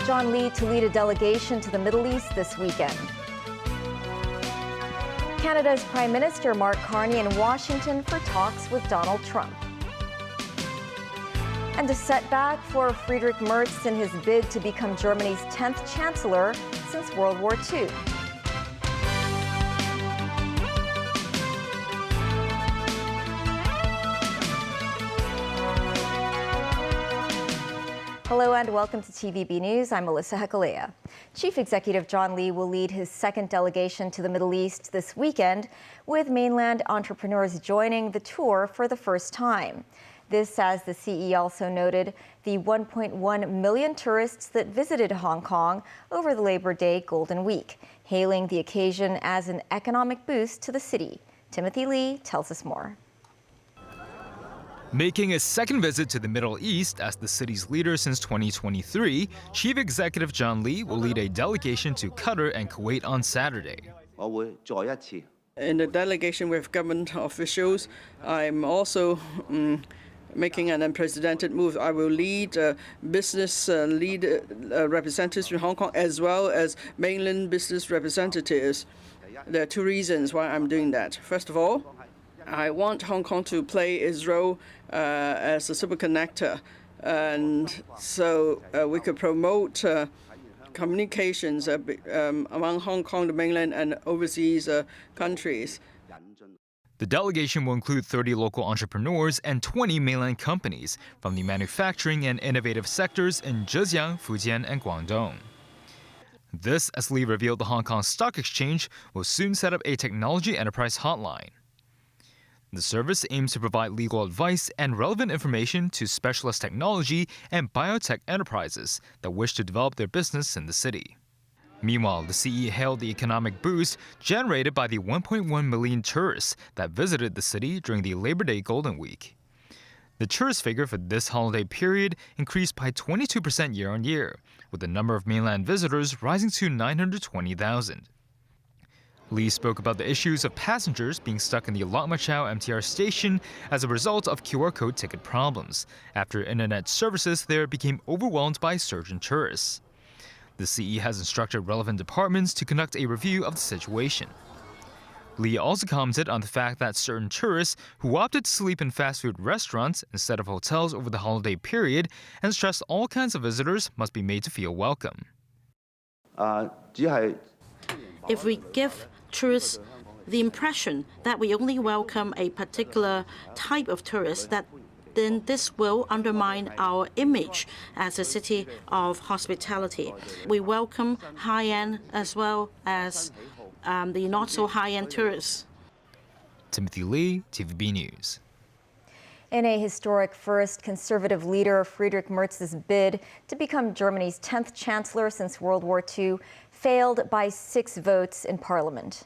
John Lee to lead a delegation to the Middle East this weekend. Canada's Prime Minister Mark Carney in Washington for talks with Donald Trump. And a setback for Friedrich Merz in his bid to become Germany's 10th chancellor since World War II. Hello and welcome to TVB News. I'm Melissa Hekalea. Chief Executive John Lee will lead his second delegation to the Middle East this weekend, with mainland entrepreneurs joining the tour for the first time. This, as the CE also noted, the 1.1 million tourists that visited Hong Kong over the Labor Day Golden Week, hailing the occasion as an economic boost to the city. Timothy Lee tells us more. Making his second visit to the Middle East as the city's leader since 2023, Chief Executive John Lee will lead a delegation to Qatar and Kuwait on Saturday. In the delegation with government officials, I'm also making an unprecedented move. I will lead business representatives from Hong Kong as well as mainland business representatives. There are two reasons why I'm doing that. First of all, I want Hong Kong to play its role as a superconnector, and so we could promote communications among Hong Kong, the mainland, and overseas countries. The delegation will include 30 local entrepreneurs and 20 mainland companies from the manufacturing and innovative sectors in Zhejiang, Fujian, and Guangdong. This, as Lee revealed, the Hong Kong Stock Exchange will soon set up a technology enterprise hotline. The service aims to provide legal advice and relevant information to specialist technology and biotech enterprises that wish to develop their business in the city. Meanwhile, the CE hailed the economic boost generated by the 1.1 million tourists that visited the city during the Labor Day Golden Week. The tourist figure for this holiday period increased by 22% year-on-year, with the number of mainland visitors rising to 920,000. Lee spoke about the issues of passengers being stuck in the Lok Ma Chau MTR station as a result of QR code ticket problems, after internet services there became overwhelmed by surging tourists. The CE has instructed relevant departments to conduct a review of the situation. Lee also commented on the fact that certain tourists who opted to sleep in fast food restaurants instead of hotels over the holiday period, and stressed all kinds of visitors must be made to feel welcome. If we give tourists the impression that we only welcome a particular type of tourist, then this will undermine our image as a city of hospitality. We welcome high-end as well as the not-so-high-end tourists. Timothy Lee, TVB News. In a historic first, conservative leader Friedrich Merz's bid to become Germany's 10th chancellor since World War II failed by 6 votes in parliament.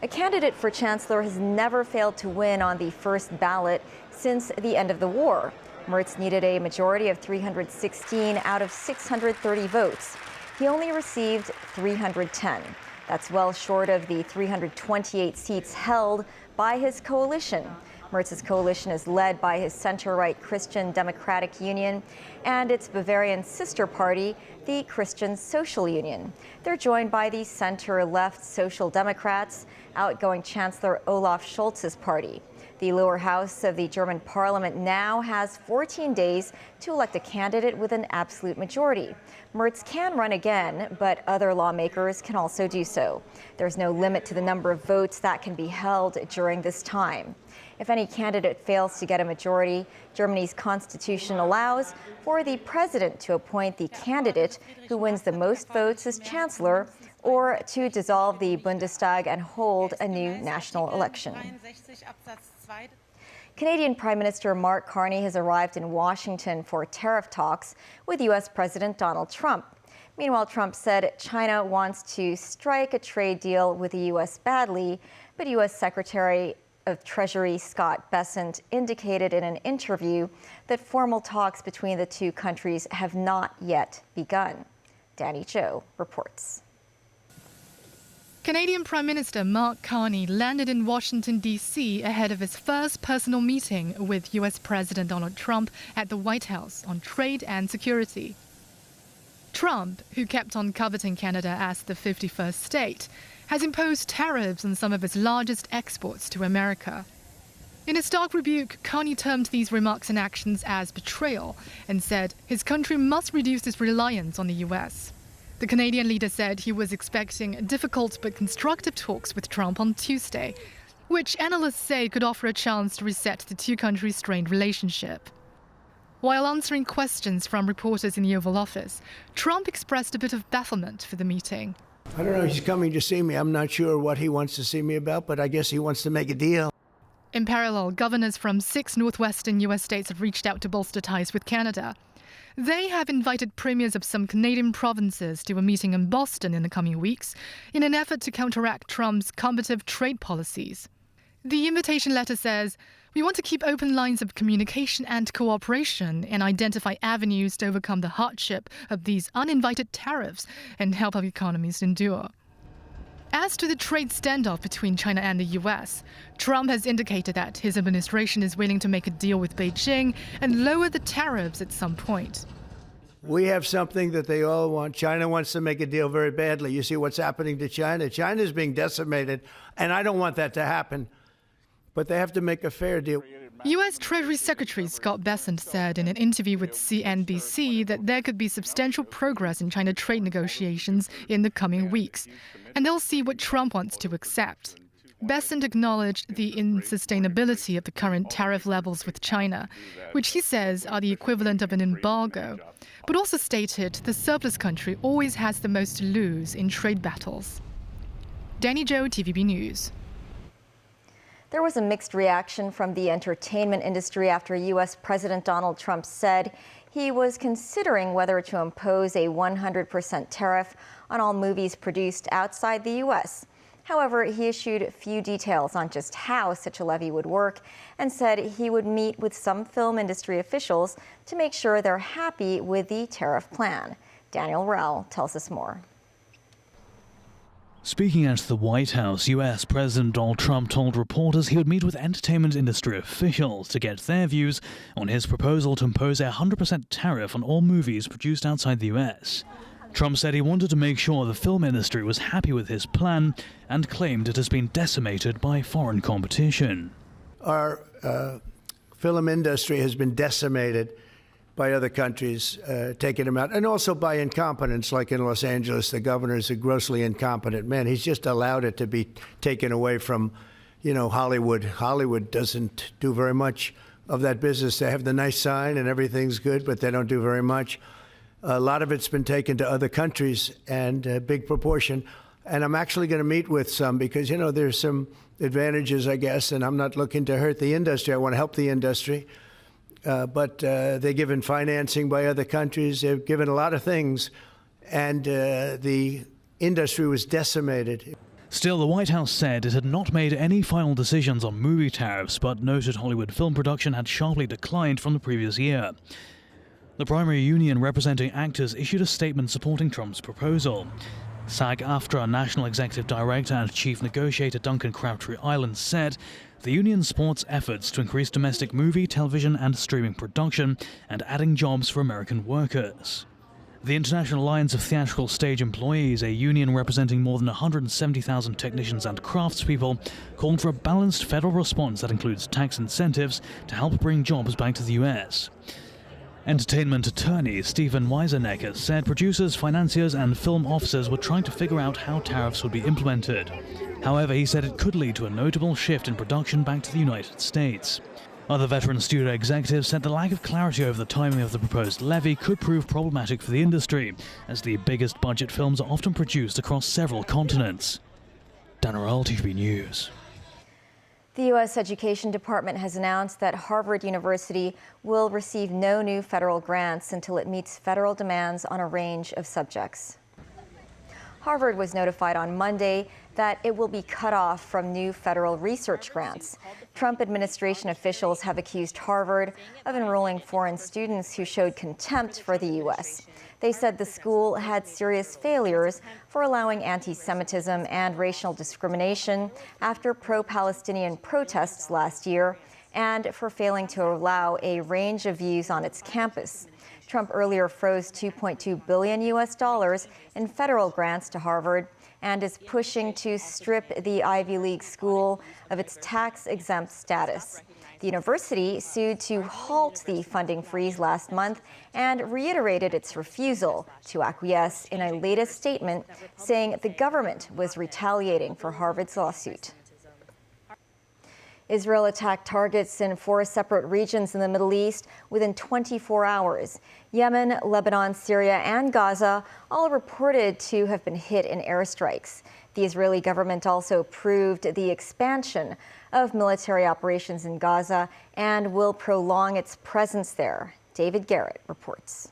A candidate for chancellor has never failed to win on the first ballot since the end of the war. Merz needed a majority of 316 out of 630 votes. He only received 310. That's well short of the 328 seats held by his coalition. Merz's coalition is led by his center-right Christian Democratic Union and its Bavarian sister party, the Christian Social Union. They're joined by the center-left Social Democrats, outgoing Chancellor Olaf Scholz's party. The lower house of the German parliament now has 14 days to elect a candidate with an absolute majority. Merz can run again, but other lawmakers can also do so. There's no limit to the number of votes that can be held during this time. If any candidate fails to get a majority, Germany's constitution allows for the president to appoint the candidate who wins the most votes as chancellor, or to dissolve the Bundestag and hold a new national election. Canadian Prime Minister Mark Carney has arrived in Washington for tariff talks with U.S. President Donald Trump. Meanwhile, Trump said China wants to strike a trade deal with the U.S. badly, but U.S. Secretary of Treasury Scott Bessent indicated in an interview that formal talks between the two countries have not yet begun. Danny Zhou reports. Canadian Prime Minister Mark Carney landed in Washington, D.C. ahead of his first personal meeting with U.S. President Donald Trump at the White House on trade and security. Trump, who kept on coveting Canada as the 51st state, has imposed tariffs on some of its largest exports to America. In a stark rebuke, Carney termed these remarks and actions as betrayal and said his country must reduce its reliance on the U.S. The Canadian leader said he was expecting difficult but constructive talks with Trump on Tuesday, which analysts say could offer a chance to reset the two countries' strained relationship. While answering questions from reporters in the Oval Office, Trump expressed a bit of bafflement for the meeting. I don't know, he's coming to see me. I'm not sure what he wants to see me about, but I guess he wants to make a deal. In parallel, governors from 6 northwestern U.S. states have reached out to bolster ties with Canada. They have invited premiers of some Canadian provinces to a meeting in Boston in the coming weeks in an effort to counteract Trump's combative trade policies. The invitation letter says, "We want to keep open lines of communication and cooperation and identify avenues to overcome the hardship of these uninvited tariffs and help our economies endure." As to the trade standoff between China and the U.S., Trump has indicated that his administration is willing to make a deal with Beijing and lower the tariffs at some point. We have something that they all want. China wants to make a deal very badly. You see what's happening to China? China's being decimated, and I don't want that to happen. But they have to make a fair deal. U.S. Treasury Secretary Scott Bessent said in an interview with CNBC that there could be substantial progress in China trade negotiations in the coming weeks, and they'll see what Trump wants to accept. Bessent acknowledged the unsustainability of the current tariff levels with China, which he says are the equivalent of an embargo, but also stated the surplus country always has the most to lose in trade battles. Danny Zhou, TVB News. There was a mixed reaction from the entertainment industry after U.S. President Donald Trump said he was considering whether to impose a 100% tariff on all movies produced outside the U.S. However, he issued few details on just how such a levy would work and said he would meet with some film industry officials to make sure they're happy with the tariff plan. Daniel Rell tells us more. Speaking at the White House, U.S. President Donald Trump told reporters he would meet with entertainment industry officials to get their views on his proposal to impose a 100% tariff on all movies produced outside the U.S. Trump said he wanted to make sure the film industry was happy with his plan and claimed it has been decimated by foreign competition. Our film industry has been decimated by other countries taking him out, and also by incompetence, like in Los Angeles. The governor is a grossly incompetent man. He's just allowed it to be taken away from, Hollywood. Hollywood doesn't do very much of that business. They have the nice sign and everything's good, but they don't do very much. A lot of it's been taken to other countries, and a big proportion. And I'm actually going to meet with some because, there's some advantages, I guess, and I'm not looking to hurt the industry. I want to help the industry. But they're given financing by other countries. They've given a lot of things, and the industry was decimated. Still, the White House said it had not made any final decisions on movie tariffs, but noted Hollywood film production had sharply declined from the previous year. The primary union representing actors issued a statement supporting Trump's proposal. SAG-AFTRA National Executive Director and Chief Negotiator Duncan Crabtree-Island said the union supports efforts to increase domestic movie, television and streaming production and adding jobs for American workers. The International Alliance of Theatrical Stage Employees, a union representing more than 170,000 technicians and craftspeople, called for a balanced federal response that includes tax incentives to help bring jobs back to the U.S. Entertainment attorney Stephen Weisernecker said producers, financiers and film officers were trying to figure out how tariffs would be implemented. However, he said it could lead to a notable shift in production back to the United States. Other veteran studio executives said the lack of clarity over the timing of the proposed levy could prove problematic for the industry, as the biggest budget films are often produced across several continents. Dan Orell, TVB News. The U.S. Education Department has announced that Harvard University will receive no new federal grants until it meets federal demands on a range of subjects. Harvard was notified on Monday that it will be cut off from new federal research grants. Trump administration officials have accused Harvard of enrolling foreign students who showed contempt for the U.S. They said the school had serious failures for allowing anti-Semitism and racial discrimination after pro-Palestinian protests last year, and for failing to allow a range of views on its campus. Trump earlier froze $2.2 billion in federal grants to Harvard and is pushing to strip the Ivy League school of its tax-exempt status. The university sued to halt the funding freeze last month and reiterated its refusal to acquiesce in a latest statement, saying the government was retaliating for Harvard's lawsuit. Israel attacked targets in 4 separate regions in the Middle East within 24 hours. Yemen, Lebanon, Syria, and Gaza all reported to have been hit in airstrikes. The Israeli government also approved the expansion of military operations in Gaza and will prolong its presence there. David Garrett reports.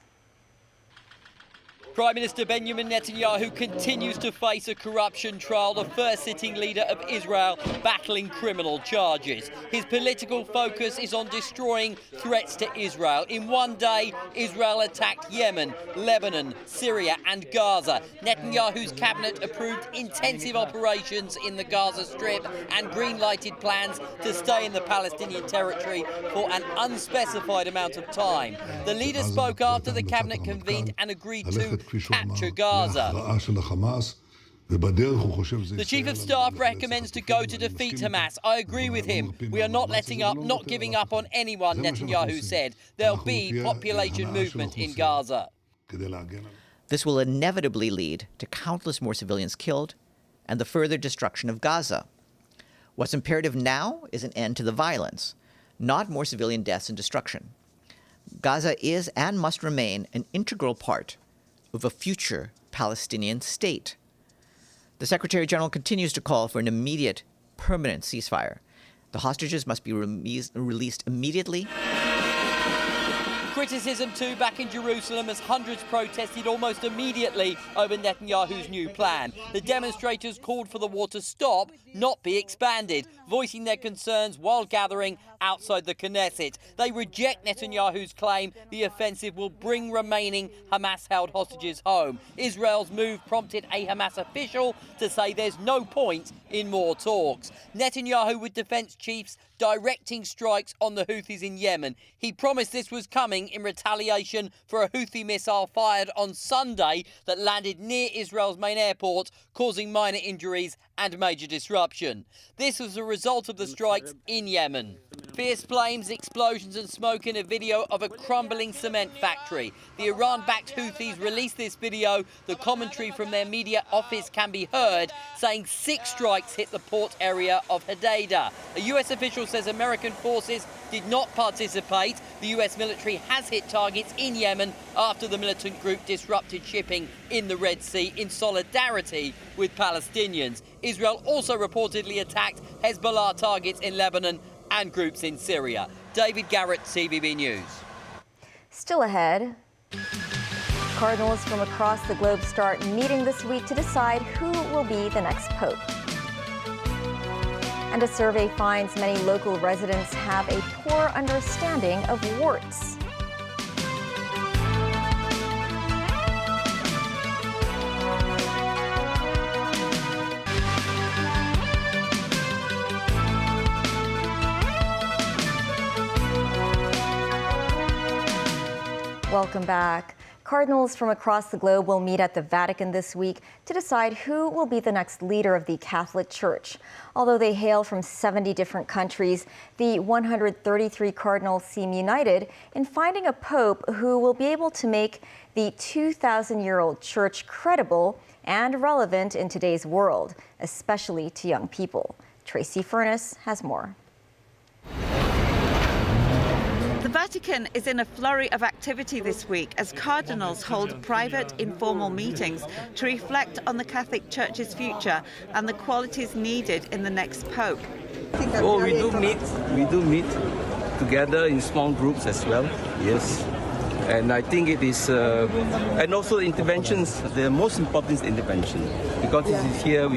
Prime Minister Benjamin Netanyahu continues to face a corruption trial, the first sitting leader of Israel battling criminal charges. His political focus is on destroying threats to Israel. In one day, Israel attacked Yemen, Lebanon, Syria and Gaza. Netanyahu's cabinet approved intensive operations in the Gaza Strip and green-lighted plans to stay in the Palestinian territory for an unspecified amount of time. The leader spoke after the cabinet convened and agreed to capture Gaza. The Chief of Staff recommends to go to defeat Hamas. I agree with him. We are not letting up, not giving up on anyone, Netanyahu said. There'll be population movement in Gaza. This will inevitably lead to countless more civilians killed and the further destruction of Gaza. What's imperative now is an end to the violence, not more civilian deaths and destruction. Gaza is and must remain an integral part of a future Palestinian state. The Secretary General continues to call for an immediate, permanent ceasefire. The hostages must be released immediately. Criticism too back in Jerusalem as hundreds protested almost immediately over Netanyahu's new plan. The demonstrators called for the war to stop, not be expanded, voicing their concerns while gathering outside the Knesset. They reject Netanyahu's claim the offensive will bring remaining Hamas-held hostages home. Israel's move prompted a Hamas official to say there's no point in more talks. Netanyahu with defense chiefs directing strikes on the Houthis in Yemen. He promised this was coming in retaliation for a Houthi missile fired on Sunday that landed near Israel's main airport, causing minor injuries and major disruption. This was a result of the strikes in Yemen. Fierce flames, explosions and smoke in a video of a crumbling cement factory. The Iran-backed Houthis released this video. The commentary from their media office can be heard, saying 6 strikes hit the port area of Hodeidah. A US official says American forces did not participate. The US military has hit targets in Yemen after the militant group disrupted shipping in the Red Sea in solidarity with Palestinians. Israel also reportedly attacked Hezbollah targets in Lebanon and groups in Syria. David Garrett, TVB News. Still ahead, Cardinals from across the globe start meeting this week to decide who will be the next pope. And a survey finds many local residents have a poor understanding of warts. Welcome back. Cardinals from across the globe will meet at the Vatican this week to decide who will be the next leader of the Catholic Church. Although they hail from 70 different countries, the 133 cardinals seem united in finding a pope who will be able to make the 2,000-year-old church credible and relevant in today's world, especially to young people. Tracy Furness has more. The Vatican is in a flurry of activity this week as cardinals hold private, informal meetings to reflect on the Catholic Church's future and the qualities needed in the next pope. Oh, we do meet together in small groups as well, yes. And I think it is, and also interventions, the most important is intervention, because this is here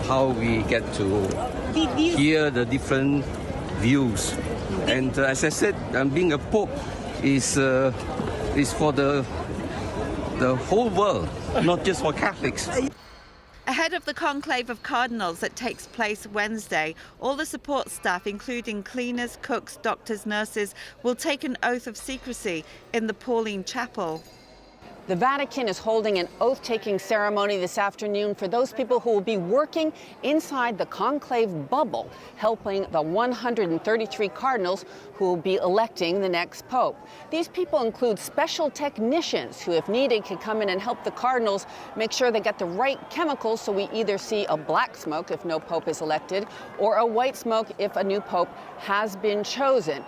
how we get to hear the different views. And as I said, being a pope is for the the whole world, not just for Catholics. Ahead of the conclave of cardinals that takes place Wednesday, all the support staff, including cleaners, cooks, doctors, nurses, will take an oath of secrecy in the Pauline Chapel. The Vatican is holding an oath-taking ceremony this afternoon for those people who will be working inside the conclave bubble, helping the 133 cardinals who will be electing the next pope. These people include special technicians who, if needed, can come in and help the cardinals make sure they get the right chemicals so we either see a black smoke if no pope is elected or a white smoke if a new pope has been chosen.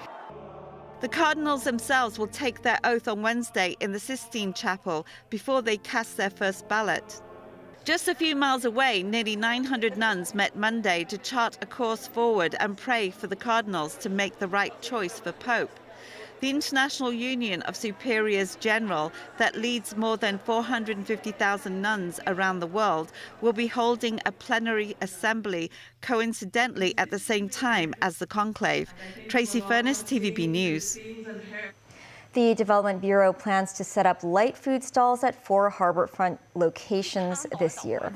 The cardinals themselves will take their oath on Wednesday in the Sistine Chapel before they cast their first ballot. Just a few miles away, nearly 900 nuns met Monday to chart a course forward and pray for the cardinals to make the right choice for Pope. The International Union of Superiors General, that leads more than 450,000 nuns around the world, will be holding a plenary assembly coincidentally at the same time as the conclave. Tracy Furness, TVB News. The Development Bureau plans to set up light food stalls at 4 harbourfront locations this year.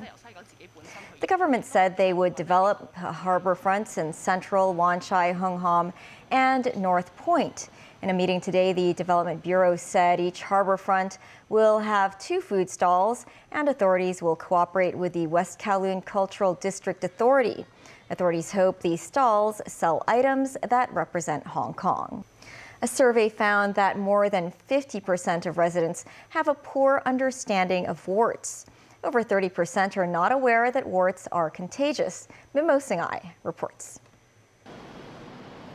The government said they would develop harbour fronts in Central, Wan Chai, Hung Hom, and North Point. In a meeting today, the Development Bureau said each harbour front will have 2 food stalls, and authorities will cooperate with the West Kowloon Cultural District Authority. Authorities hope these stalls sell items that represent Hong Kong. A survey found that more than 50% of residents have a poor understanding of warts. Over 30% are not aware that warts are contagious. Mimo Singhai reports.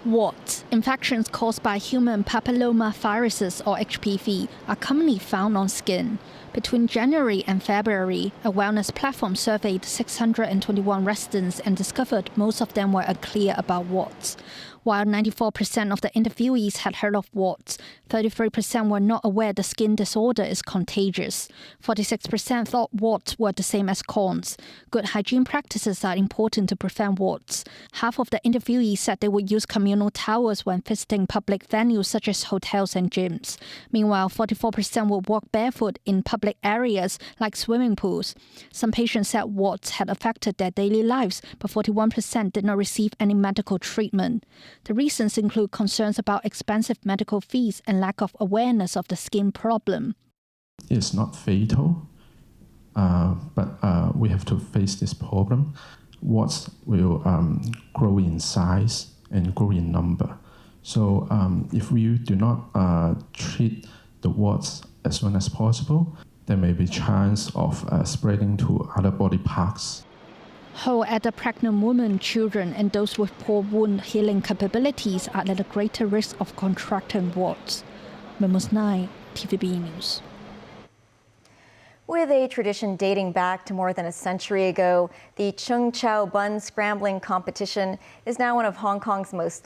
Warts, infections caused by human papillomaviruses or HPV, are commonly found on skin. Between January and February, a wellness platform surveyed 621 residents and discovered most of them were unclear about warts. While 94% of the interviewees had heard of warts, 33% were not aware the skin disorder is contagious. 46% thought warts were the same as corns. Good hygiene practices are important to prevent warts. Half of the interviewees said they would use communal towels when visiting public venues such as hotels and gyms. Meanwhile, 44% would walk barefoot in public areas like swimming pools. Some patients said warts had affected their daily lives, but 41% did not receive any medical treatment. The reasons include concerns about expensive medical fees and lack of awareness of the skin problem. It's not fatal, but we have to face this problem. Warts will grow in size and grow in number. So if we do not treat the warts as soon as possible, there may be chance of spreading to other body parts. However, added pregnant women, children, and those with poor wound healing capabilities are at a greater risk of contracting warts. Memos 9, TVB News. With a tradition dating back to more than a century ago, the Chung Chow Bun Scrambling competition is now one of Hong Kong's most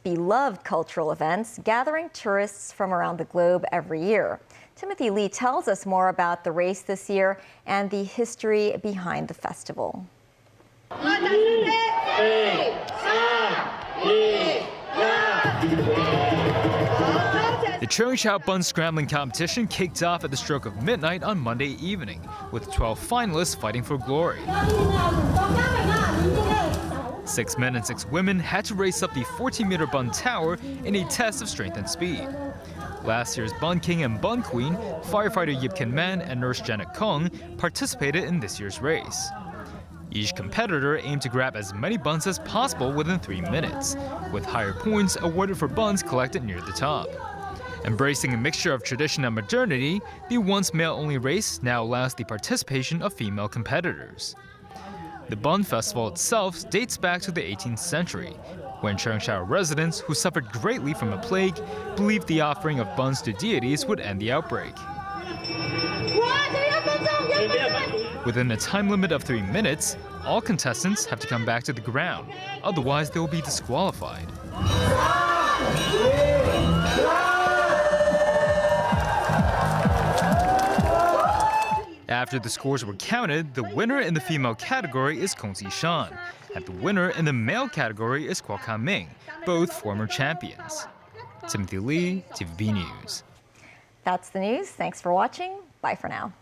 beloved cultural events, gathering tourists from around the globe every year. Timothy Lee tells us more about the race this year and the history behind the festival. The Chung Chow Bun Scrambling competition kicked off at the stroke of midnight on Monday evening, with 12 finalists fighting for glory. 6 men and 6 women had to race up the 14-meter bun tower in a test of strength and speed. Last year's Bun King and Bun Queen, firefighter Yip Kin Man and nurse Janet Kong, participated in this year's race. Each competitor aimed to grab as many buns as possible within 3 minutes, with higher points awarded for buns collected near the top. Embracing a mixture of tradition and modernity, the once male-only race now allows the participation of female competitors. The Bun Festival itself dates back to the 18th century, when Chung Chow residents who suffered greatly from a plague believed the offering of buns to deities would end the outbreak. Within a time limit of 3 minutes, all contestants have to come back to the ground, otherwise they will be disqualified. After the scores were counted, the winner in the female category is Kong Zishan, and the winner in the male category is Kuo Ka-ming, both former champions. Timothy Lee, TVB News. That's the news. Thanks for watching. Bye for now.